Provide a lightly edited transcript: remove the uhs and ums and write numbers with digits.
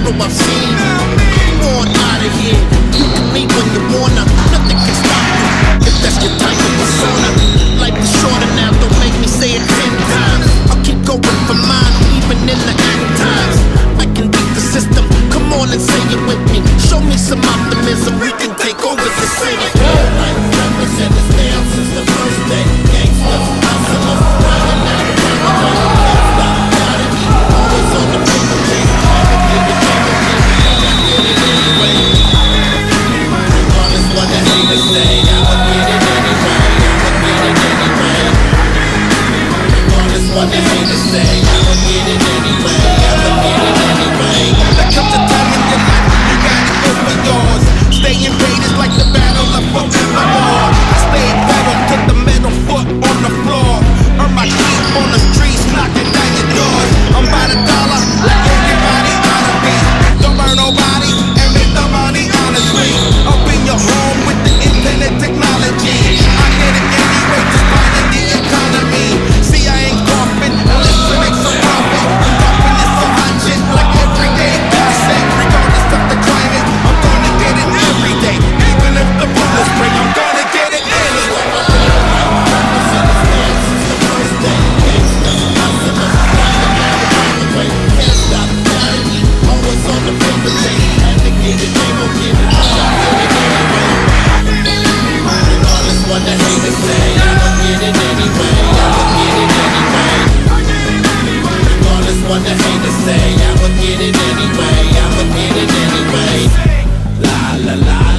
hero I've seen. Born out of here, you can leave when you wanna. Nothing can stop you if that's your type of persona. Life is shorter now, don't make me say it 10 times. I'll keep going for mine, even in the end times. I can beat the system, come on and say it with me. Show me some optimism, we can take over the city. Life represent us down since the first day. Gangsters, hustlers, riding out of town. Can't stop, gotta eat, always on the paper chase. Gotta get it anyway. Regardless what the haters say, I'ma get it anyway. I'ma get it anyway. Regardless what the haters say, I'ma get it anyway. I'ma get it anyway. There comes a time in your life when you gotta go for yours. Staying paid is like the battle of fucking the war. I stay pedal to the metal foot on the floor. Earn my keep on the streets, knocking down your doors. I'm by the dollar, like everybody oughta be. Don't burn nobody and make the money honestly. Up in your home with the internet technology. I get it anyway, just finding the economy. See, I ain't golfing unless it makes some profit. I'm dropping this some hot shit like everyday gossip. Regardless of the climate, I'm gonna get it every day. Even if the bullets spray, I'm gonna get it anyway. Can't stop, gotta eat, always on the paper chase. Had to get it, they gon' get it. I'll get it anyway. Regardless what the haters say, I'ma get it anyway. I'ma get it anyway. Regardless what the haters say, I'ma get it anyway. I'ma get it anyway. La la la.